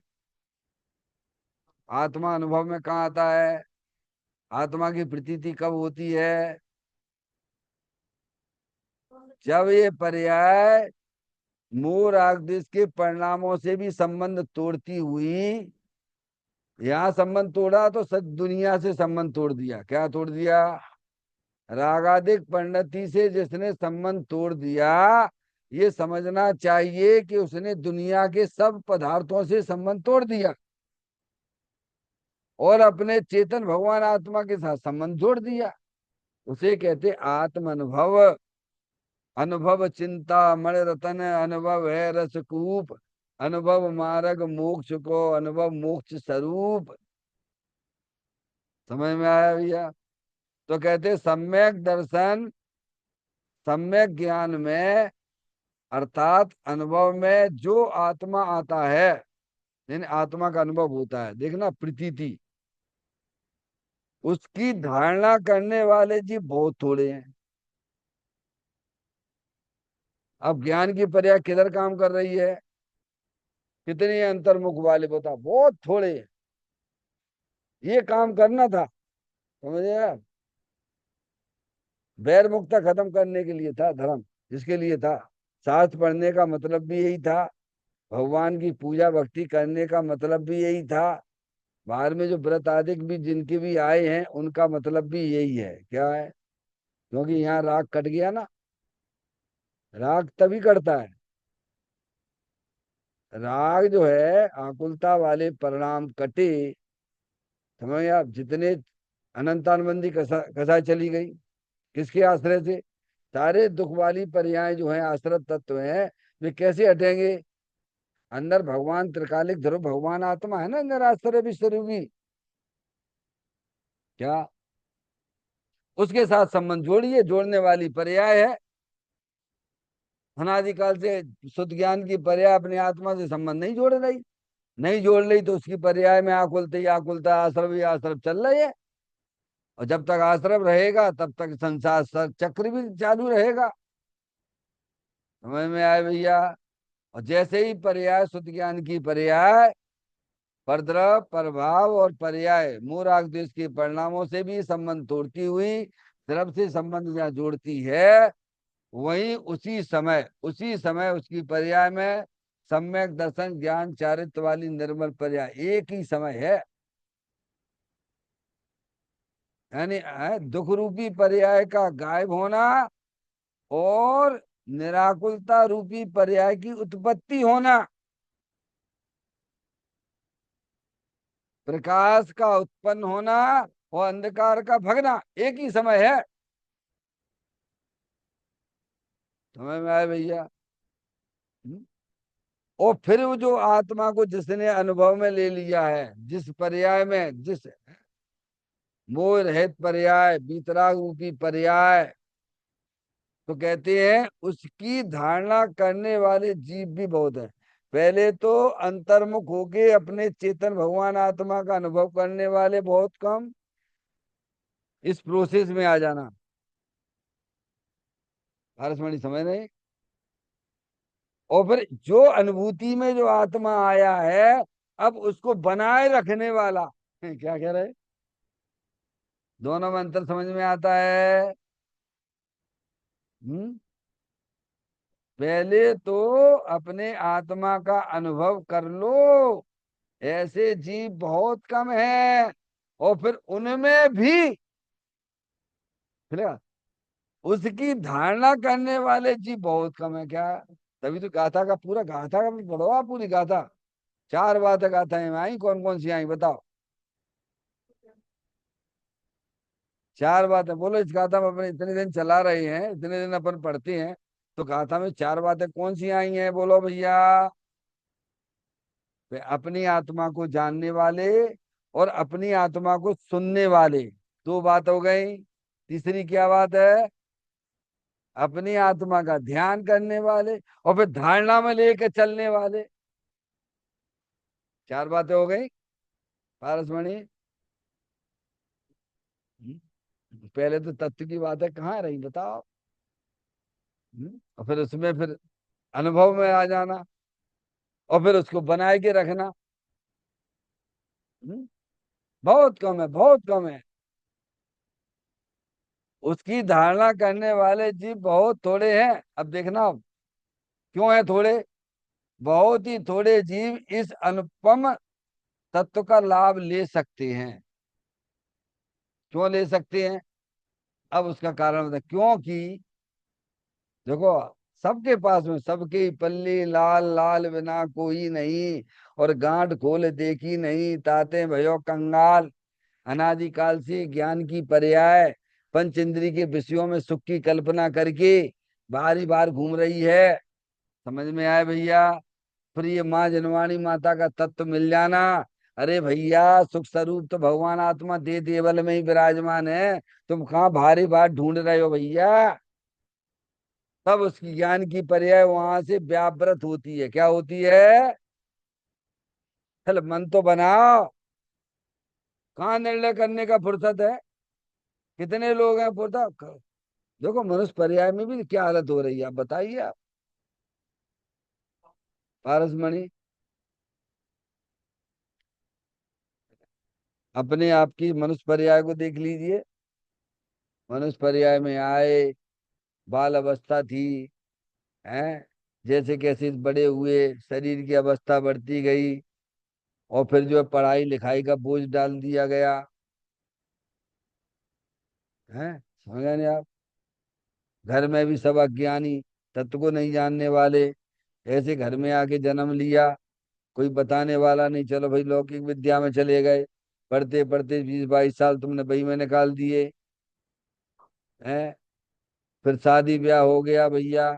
आत्मा अनुभव में कहाँ आता है? आत्मा की प्रतीति कब होती है? जब ये पर्याय मोर आगदेश के परिणामों से भी संबंध तोड़ती हुई, यहाँ संबंध तोड़ा तो सच दुनिया से संबंध तोड़ दिया। क्या तोड़ दिया? रागादिक परिणति से जिसने संबंध तोड़ दिया, ये समझना चाहिए कि उसने दुनिया के सब पदार्थों से संबंध तोड़ दिया और अपने चेतन भगवान आत्मा के साथ संबंध जोड़ दिया। उसे कहते आत्म अनुभव। अनुभव चिंता मण रतन, अनुभव है रसकूप, अनुभव मार्ग मोक्ष को, अनुभव मोक्ष स्वरूप। समझ में आया भैया? तो कहते सम्यक दर्शन सम्यक ज्ञान में अर्थात अनुभव में जो आत्मा आता है, यानी आत्मा का अनुभव होता है, देखना प्रतीति, उसकी धारणा करने वाले जी बहुत थोड़े हैं। अब ज्ञान की पर्याय किधर काम कर रही है? कितने अंतर्मुख वाले बता? बहुत थोड़े हैं। ये काम करना था, समझे आप? वैर मुक्ता खत्म करने के लिए था धर्म, जिसके लिए था। शास्त्र पढ़ने का मतलब भी यही था, भगवान की पूजा भक्ति करने का मतलब भी यही था, बाहर में जो व्रत आदि भी जिनके भी आए हैं उनका मतलब भी यही है। क्या है? क्योंकि यहाँ राग कट गया ना। राग तभी कटता है, राग जो है आकुलता वाले परिणाम कटे। समझ आप? जितने अनंतानबंदी कसाई चली गई, किसके आश्रय से? सारे दुख वाली पर्याय जो है आश्रित तत्व हैं, वे कैसे हटेंगे? अंदर भगवान त्रिकालिक ध्रुव भगवान आत्मा है ना, अंदर आश्रय विश्वरूपी। क्या? उसके साथ संबंध जोड़िए, जोड़ने वाली पर्याय है। अनादिकाल से शुद्ध ज्ञान की पर्याय अपनी आत्मा से संबंध नहीं जोड़ रही। नहीं जोड़ रही तो उसकी पर्याय में आकुलता ही आकुलता, आश्रव ही आश्रव चल रही है। और जब तक आश्रव रहेगा तब तक संसार चक्र भी चालू रहेगा। समझ में आए भैया? और जैसे ही पर्याय शुद्ध ज्ञान की पर्याय परद्रव प्रभाव और पर्याय मूराग देश के परिणामों से भी संबंध तोड़ती हुई द्रव से संबंध जहाँ जोड़ती है, वही उसी समय उसकी पर्याय में सम्यक दर्शन ज्ञान चारित्र वाली निर्मल पर्याय एक ही समय है। यानी दुख रूपी पर्याय का गायब होना और निराकुलता रूपी पर्याय की उत्पत्ति होना, प्रकाश का उत्पन्न होना और अंधकार का भगना एक ही समय है। समझ में आए भैया? हम्म? और फिर वो जो आत्मा को जिसने अनुभव में ले लिया है, जिस पर्याय में, जिस मोह रहित पर्याय, वीतराग रूपी पर्याय, तो कहते हैं उसकी धारणा करने वाले जीव भी बहुत है। पहले तो अंतर्मुख होके अपने चेतन भगवान आत्मा का अनुभव करने वाले बहुत कम, इस प्रोसेस में आ जाना। पारसमणि समझ रहे? और फिर जो अनुभूति में जो आत्मा आया है, अब उसको बनाए रखने वाला क्या कह रहे? दोनों में अंतर समझ में आता है? हम्म? पहले तो अपने आत्मा का अनुभव कर लो, ऐसे जीव बहुत कम है। और फिर उनमें भी चलेगा, उसकी धारणा करने वाले जीव बहुत कम है क्या? तभी तो गाथा का पूरा, गाथा का भी पढ़ो आप, पूरी गाथा। चार बातें गाथा में आई, कौन कौन सी आई बताओ? चार बातें बोलो। इस गाथा में अपने इतने दिन चला रहे हैं, इतने दिन अपन पढ़ते हैं, तो गाथा में चार बातें कौन सी आई हैं बोलो भैया? वे अपनी आत्मा को जानने वाले और अपनी आत्मा को सुनने वाले, दो बात हो गई। तीसरी क्या बात है? अपनी आत्मा का ध्यान करने वाले और फिर धारणा में लेके चलने वाले, चार बातें हो गई। पारसमणि, पहले तो तत्व की बातें कहाँ रही बताओ? और फिर उसमें फिर अनुभव में आ जाना और फिर उसको बनाए के रखना। हम्म, बहुत कम है, बहुत कम है। उसकी धारणा करने वाले जीव बहुत थोड़े हैं। अब देखना क्यों है थोड़े। बहुत ही थोड़े जीव इस अनुपम तत्व का लाभ ले सकते हैं। क्यों ले सकते हैं? अब उसका कारण बता, क्योंकि देखो, सबके पास में, सबके ही पल्ली लाल लाल बिना कोई नहीं, और गांठ खोल देखी नहीं ताते भयो कंगाल। अनादिकाल से ज्ञान की पर्याय पंच इंद्री के विषयों में सुख की कल्पना करके बारी बार घूम रही है। समझ में आए भैया? फिर ये माँ जनवाणी माता का तत्व मिल जाना। अरे भैया, सुख स्वरूप तो भगवान आत्मा दे देवल में ही विराजमान है। तुम कहाँ भारी बात ढूंढ रहे हो भैया? तब उसकी ज्ञान की पर्याय वहां से व्यावृत होती है। क्या होती है? चल मन तो बनाओ। कहाँ निर्णय करने का फुर्सत है? कितने लोग हैं फुर्सत? देखो मनुष्य पर्याय में भी क्या हालत हो रही है, आप बताइए आप। पारसमणि, अपने आप की मनुष्य पर्याय को देख लीजिए। मनुष्य पर्याय में आए, बाल अवस्था थी, हैं, जैसे कैसे बड़े हुए, शरीर की अवस्था बढ़ती गई, और फिर जो है पढ़ाई लिखाई का बोझ डाल दिया गया है। समझ गए नहीं आप? घर में भी सब अज्ञानी, तत्व को नहीं जानने वाले, ऐसे घर में आके जन्म लिया। कोई बताने वाला नहीं, चलो भाई लौकिक विद्या में चले गए। पढ़ते पढ़ते 20-22 साल तुमने बही में निकाल दिए हैं। फिर शादी ब्याह हो गया भैया।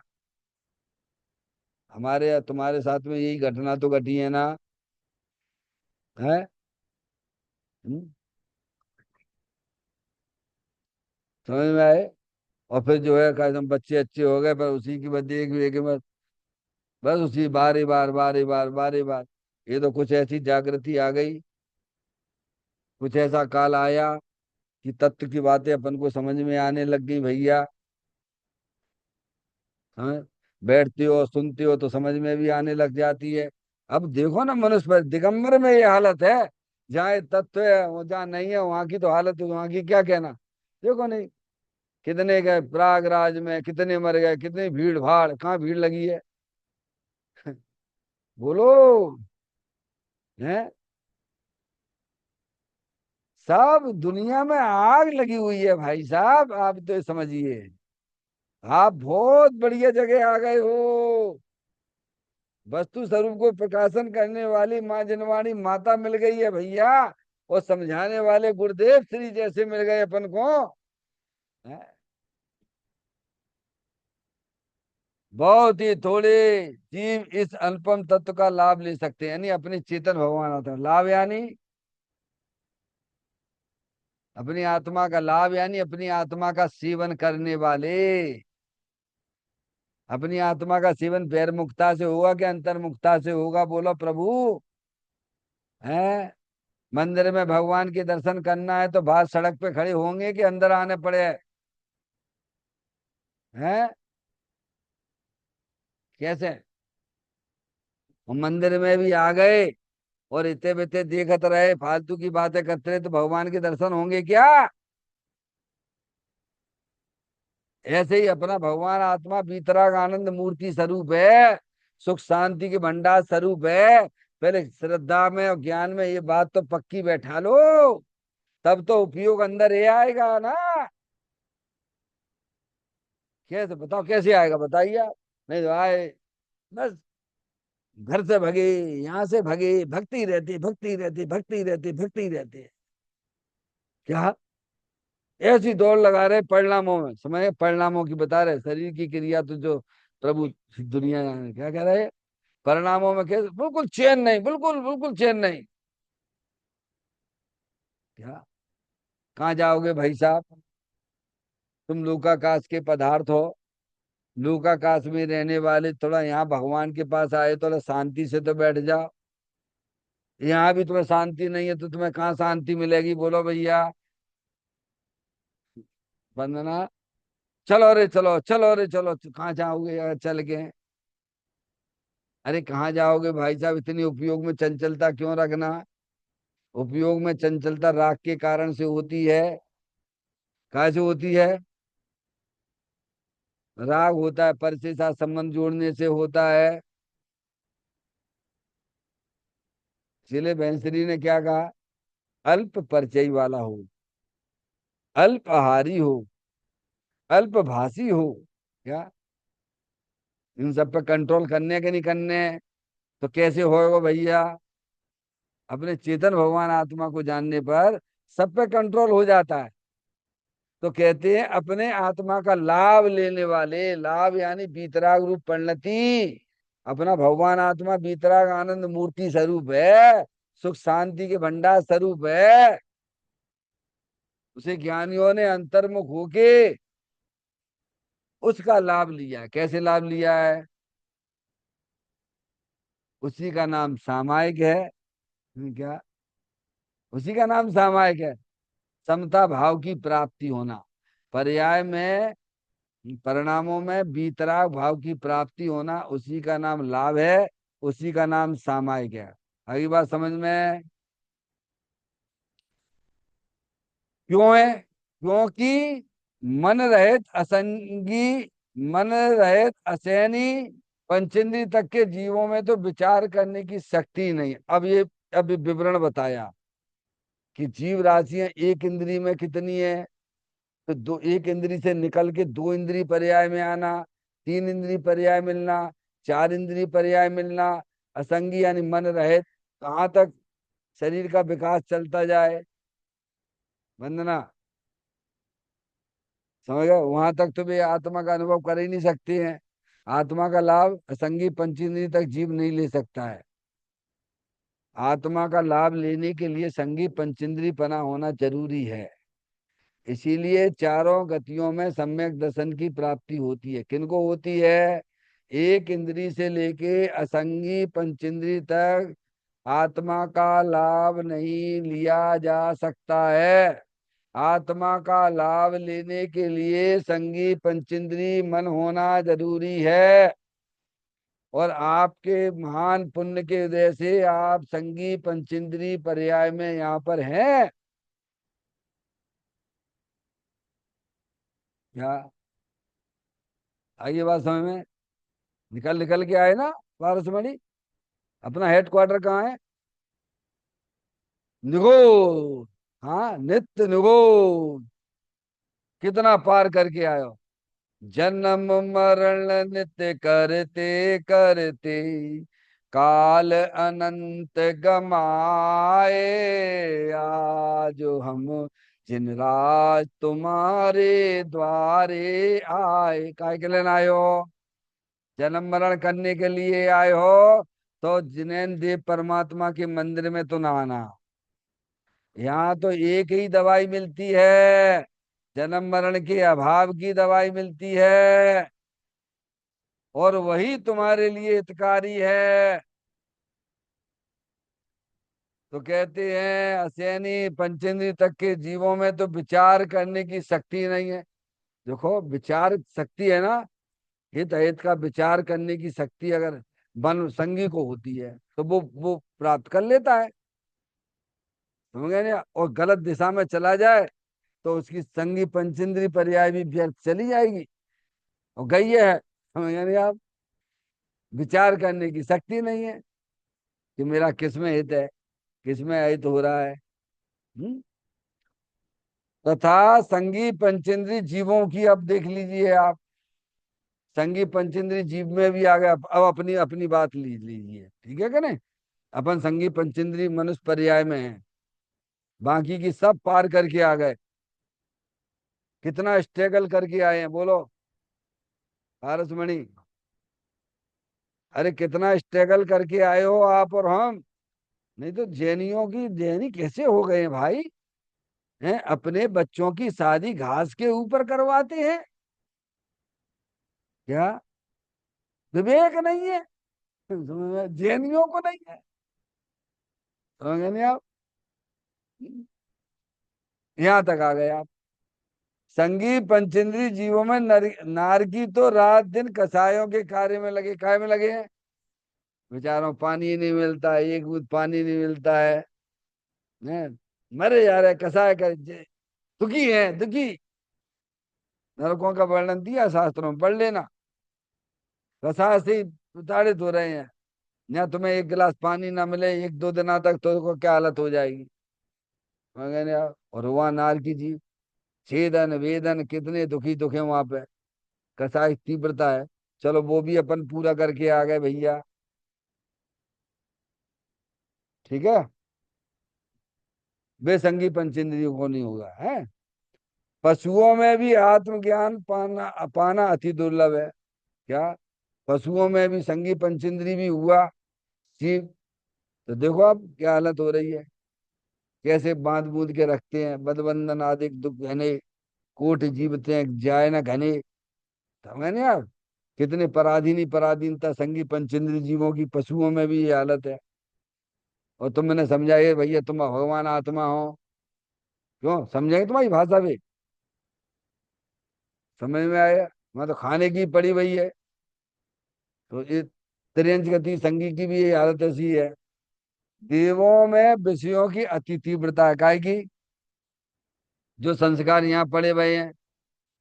हमारे या तुम्हारे साथ में यही घटना तो घटी है ना? है? हम्म? समझ में आए? और फिर जो है हम बच्चे अच्छे हो गए, पर उसी की बस एक एक बस, बस उसी बारी बार बारी बार बारी बार। ये तो कुछ ऐसी जागृति आ गई, कुछ ऐसा काल आया कि तत्व की बातें अपन को समझ में आने लग गई भैया। हाँ, बैठते हो सुनते हो तो समझ में भी आने लग जाती है। अब देखो ना, मनुष्य पर दिगंबर में ये हालत है। जहाँ ये तत्व है वो जहाँ नहीं है, वहां की तो हालत है, वहां की क्या कहना। देखो नहीं, कितने गए प्रयागराज में, कितने मर गए, कितनी भीड़ भाड़, कहाँ भीड़ लगी है? बोलो। हैं? सब दुनिया में आग लगी हुई है भाई साहब, आप तो ये समझिए। आप बहुत बढ़िया जगह आ गए हो। वस्तु स्वरूप को प्रकाशन करने वाली माँ जनवाणी माता मिल गई है भैया। और समझाने वाले गुरुदेव श्री जैसे मिल गए अपन को। हैं? बहुत ही थोड़े जीव इस अनुपम तत्व का लाभ ले सकते हैं, यानी अपने चेतन भगवान आता है लाभ, यानी अपनी आत्मा का लाभ, यानी अपनी आत्मा का सेवन करने वाले। अपनी आत्मा का सेवन बैर मुक्ता से होगा कि अंतर मुक्ता से होगा, बोलो प्रभु। है मंदिर में भगवान के दर्शन करना है तो बाहर सड़क पे खड़े होंगे कि अंदर आने पड़े? हैं? कैसे? हम मंदिर में भी आ गए और इतने बिते देखत रहे, फालतू की बातें करते रहे, तो भगवान के दर्शन होंगे क्या? ऐसे ही अपना भगवान आत्मा वीतराग आनंद मूर्ति स्वरूप है, सुख शांति के भंडार स्वरूप है। पहले श्रद्धा में और ज्ञान में ये बात तो पक्की बैठा लो, तब तो उपयोग अंदर ये आएगा ना। कैसे बताओ, कैसे आएगा बताइए आप। नहीं तो आए बस घर से भगे, यहाँ से भगे, भक्ति रहती भक्ति रहती भक्ति रहती भक्ति रहती। क्या ऐसी दौड़ लगा रहे परिणामों में, समय परिणामों की बता रहे, शरीर की क्रिया तो जो प्रभु दुनिया जाने क्या कह रहे हैं। परिणामों में कैसे, बिल्कुल चैन नहीं, बिल्कुल बिल्कुल चैन नहीं। क्या? कहाँ जाओगे भाई साहब? तुम लूकाकाश के पदार्थ हो। लूकाकाश में रहने वाले थोड़ा यहाँ भगवान के पास आए, थोड़ा शांति से तो बैठ जाओ। यहाँ भी तुम्हें शांति नहीं है तो तुम्हें कहाँ शांति मिलेगी, बोलो भैया। वंदना। चलो रे चलो, चलो रे चलो, कहाँ जाओगे यार चल के? अरे कहाँ जाओगे भाई साहब, इतनी उपयोग में चंचलता क्यों रखना? उपयोग में चंचलता राग के कारण से होती है। कहाँ से होती है? राग होता है पर से साथ संबंध जोड़ने से होता है। इसलिए भैंसरी ने क्या कहा? अल्प परिचय वाला हो, अल्प आहारी हो, अल्प भाषी हो। क्या? इन सब पे कंट्रोल करने के नहीं करने? तो कैसे होगा भैया? अपने चेतन भगवान आत्मा को जानने पर सब पे कंट्रोल हो जाता है। तो कहते हैं अपने आत्मा का लाभ लेने वाले, लाभ यानी बीतराग रूप परिणति। अपना भगवान आत्मा बीतराग आनंद मूर्ति स्वरूप है, सुख शांति के भंडार स्वरूप है। उसे ज्ञानियों ने अंतर्मुख होके उसका लाभ लिया है। कैसे लाभ लिया है? उसी का नाम सामायिक है। क्या? उसी का नाम सामायिक है। समता भाव की प्राप्ति होना, पर्याय में, परिणामों में वीतराग भाव की प्राप्ति होना, उसी का नाम लाभ है, उसी का नाम सामायिक है। अगली बात समझ में? क्यों है? क्योंकि मन रहित असंगी, मन रहित असैनी पंचेंद्रिय तक के जीवों में तो विचार करने की शक्ति नहीं। अब ये, अब विवरण बताया कि जीव राशियां एक इंद्री में कितनी है। तो दो, एक इंद्री से निकल के दो इंद्री पर्याय में आना, तीन इंद्री पर्याय मिलना, चार इंद्री पर्याय मिलना, असंगी यानी मन रहित, कहाँ तक शरीर का विकास चलता जाए। वंदना, समझ गए? वहां तक तो वे आत्मा का अनुभव कर ही नहीं सकते हैं। आत्मा का लाभ असंगी पंचेंद्रिय तक जीव नहीं ले सकता है। आत्मा का लाभ लेने के लिए संगी पंचेंद्रिय पना होना जरूरी है। इसीलिए चारों गतियों में सम्यक दर्शन की प्राप्ति होती है। किनको होती है? एक इंद्री से लेके असंगी पंचेंद्रिय तक आत्मा का लाभ नहीं लिया जा सकता है। आत्मा का लाभ लेने के लिए संगी पंचेंद्रिय मन होना जरूरी है। और आपके महान पुण्य के उदय से आप संगी पंचेंद्रिय पर्याय में यहाँ पर हैं। क्या? आइए बात समझ में। निकल निकल के आए ना पारसमणि? अपना हेडक्वार्टर कहाँ है? निगोज। हाँ, नित्य निगोज। कितना पार करके आयो? जन्म मरण नित्य करते करते, काल अनंत गमाए। आज हम जिन राज तुम्हारे द्वारे आए। काय के लिए आए हो? जन्म मरण करने के लिए आए हो। तो जिनेन देव परमात्मा के मंदिर में तो ना आना। यहाँ तो एक ही दवाई मिलती है, जन्म मरण के अभाव की दवाई मिलती है, और वही तुम्हारे लिए हितकारी है। तो कहते हैं असैनी पंचेंद्रिय तक के जीवों में तो विचार करने की शक्ति नहीं है। देखो, विचार शक्ति है ना, हित अहित का विचार करने की शक्ति अगर मन संगी को होती है तो वो प्राप्त कर लेता है। समझ गए ना? और गलत दिशा में चला जाए तो उसकी संगी पंचेंद्रिय पर्याय भी व्यर्थ चली जाएगी और गई है। समझ गए ना आप? विचार करने की शक्ति नहीं है कि मेरा किस में हित है, किस में अहित हो रहा है। हम्म? तथा संगी पंचेंद्रिय जीवों की अब देख लीजिए आप। संगी पंचेंद्रिय जीव में भी आ गया। अब अपनी अपनी बात लीजिए, ठीक है क्या नहीं? अपन संगी पंचेंद्रिय मनुष्य पर्याय में है, बाकी की सब पार करके आ गए। कितना स्ट्रगल करके आए हैं बोलो पारसमणि। अरे कितना स्ट्रगल करके आए हो आप और हम। नहीं तो जैनियों की जैनी कैसे हो गए हैं भाई? हैं, अपने बच्चों की शादी घास के ऊपर करवाते हैं। क्या विवेक नहीं है? जैनियों को नहीं है। समझ नहीं आप? यहाँ तक आ गए आप। संगी पंचेंद्री जीवों में नारकी तो रात दिन कसायों के कार्य में लगे। काय में लगे हैं? बेचारों पानी ही नहीं मिलता है, एक बूंद पानी नहीं मिलता है। हैं? मरे जा रहे कसाय कर, दुखी है दुखी। नरकों का वर्णन दिया शास्त्रों में, पढ़ लेना। कसाय से ही प्रताड़ित हो रहे हैं। यहाँ तुम्हें एक गिलास पानी ना मिले एक दो दिनों तक तो क्या हालत हो जाएगी। मगर यार, और वहां नारकी जी छेदन वेदन कितने दुखी दुखे वहां पे। कसाय तीव्रता है। चलो वो भी अपन पूरा करके आ गए भैया। ठीक है। बेसंगी पंचेंद्रियों को नहीं होगा है। पशुओं में भी आत्मज्ञान पाना पाना अति दुर्लभ है। क्या? पशुओं में भी संगी पंचेंद्री भी हुआ जीव। तो देखो अब क्या हालत हो रही है। कैसे बांध बूंद के रखते हैं, बदबंधन आदि दुख घने, कोट जीवते हैं जाय न घने। समझे नहीं आप? कितने पराधीनी पराधीनता संगी पंचेंद्री जीवों की पशुओं में भी ये हालत है। और तुम मैंने समझाइए भैया, तुम भगवान आत्मा हो। क्यों समझेंगे तुम्हारी भाषा भी? समझ में आया? मैं तो खाने की पड़ी हुई है। तो ये त्रियंच गति संगी की भी ये हालत ऐसी है। देवों में विषयों की अति तीव्रता है। काय की? जो संस्कार यहाँ पड़े हुए हैं,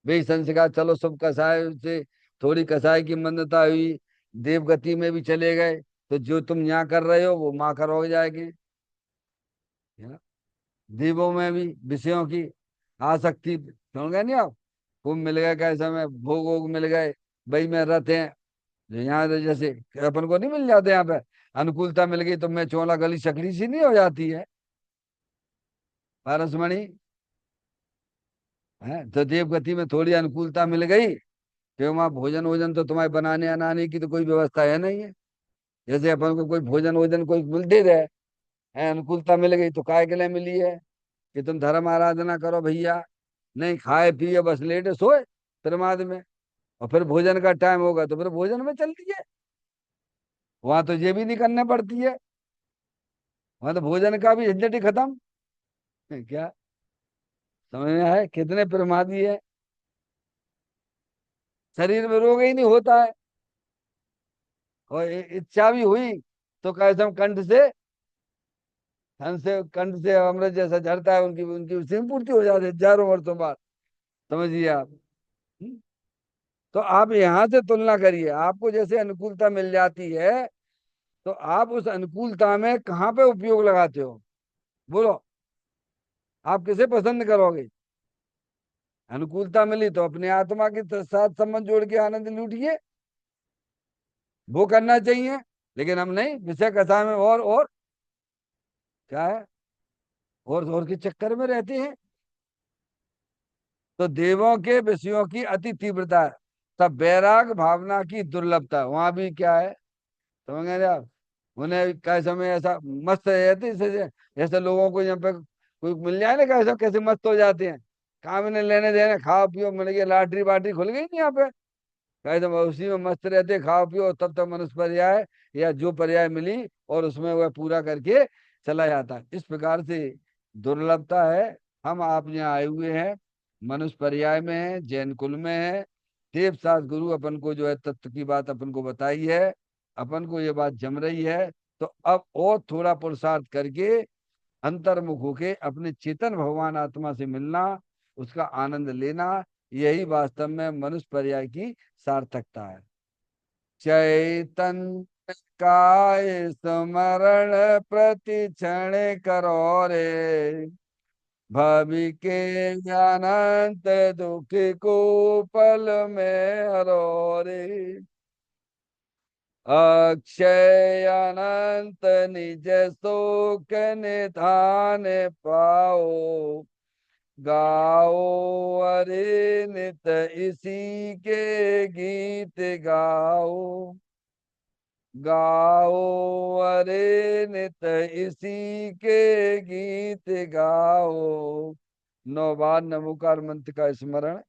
वे संस्कार चलो सब कसाय से थोड़ी कसाय की मंदता हुई, देव गति में भी चले गए। तो जो तुम यहाँ कर रहे हो वो माँ कर हो जाएगी। या? देवों में भी विषयों की आसक्ति। समझ गए नहीं आप? खूब मिल गए कैसे में भोग वोग मिल गए, वही में रथ हैं। जो यहाँ तो जैसे अपन को नहीं मिल जाते यहाँ पे, अनुकूलता मिल गई तो मैं चोला गली शकली सी नहीं हो जाती है पारसमणि। है तो देव गति में थोड़ी अनुकूलता मिल गई कि वहाँ भोजन वोजन तो तुम्हारे बनाने अनाने की तो कोई व्यवस्था है नहीं है। जैसे अपन को कोई भोजन वोजन कोई मिलते रहे, है अनुकूलता मिल गई तो काय के लिए मिली है कि तुम धर्म आराधना करो भैया। नहीं, खाए पिए बस लेटे सोए प्रमाद में। और फिर भोजन का टाइम होगा तो फिर भोजन में चलती है। वहां तो ये भी नहीं करना पड़ती है। वहां तो भोजन का भी झंझट ही खत्म है। क्या समझ में आए? कितने प्रमादी है। शरीर में रोग ही नहीं होता है। और इच्छा भी हुई तो कैसे हम कंठ से अमृत जैसा झरता है, उनकी उनकी उसी में पूर्ति हो जाती है हजारों वर्षों बाद। समझिए आप। हम्म? तो आप यहाँ से तुलना करिए, आपको जैसे अनुकूलता मिल जाती है तो आप उस अनुकूलता में कहाँ पे उपयोग लगाते हो? बोलो, आप किसे पसंद करोगे? अनुकूलता मिली तो अपने आत्मा के साथ संबंध जोड़ के आनंद लूटिए, वो करना चाहिए। लेकिन हम नहीं, विषय कथा में और क्या है, और के चक्कर में रहते हैं। तो देवों के विषयों की अति तीव्रता है, तब वैराग भावना की दुर्लभता, वहां भी क्या है, समझ गए आप। उन्हें कैसे समय ऐसा मस्त रहते, जैसे जैसे लोगों को यहाँ पे कोई मिल जाए ना, कैसे कैसे मस्त हो जाते हैं, काम इन्हें लेने देने, खाओ पियो, मिल गया, लॉटरी वाटरी खुल गई नहीं यहाँ पे, कैसे उसी में मस्त रहते, खाओ पियो, तब तक मनुष्य पर्याय या जो पर्याय मिली और उसमें वह पूरा करके चला जाता है। इस प्रकार से दुर्लभता है। हम आप यहाँ आए हुए हैं, मनुष्य पर्याय में है, जैन कुल में है, देव शास्त्र गुरु अपन को जो है तत्व की बात अपन को बताई है, अपन को ये बात जम रही है। तो अब और थोड़ा पुरुषार्थ करके अंतर्मुख होके अपने चेतन भगवान आत्मा से मिलना, उसका आनंद लेना, यही वास्तव में मनुष्य पर्याय की सार्थकता है। चैतन्य काय स्मरण प्रति क्षण करो रे, भवि के अनंत दुख को पल में हरो रे, अक्षय अनंत निज शोक निधान पाओ, गाओ अरे नित इसी के गीत गाओ, गाओ अरे नित इसी के गीत गाओ। 9 बार नमोकार मंत्र का स्मरण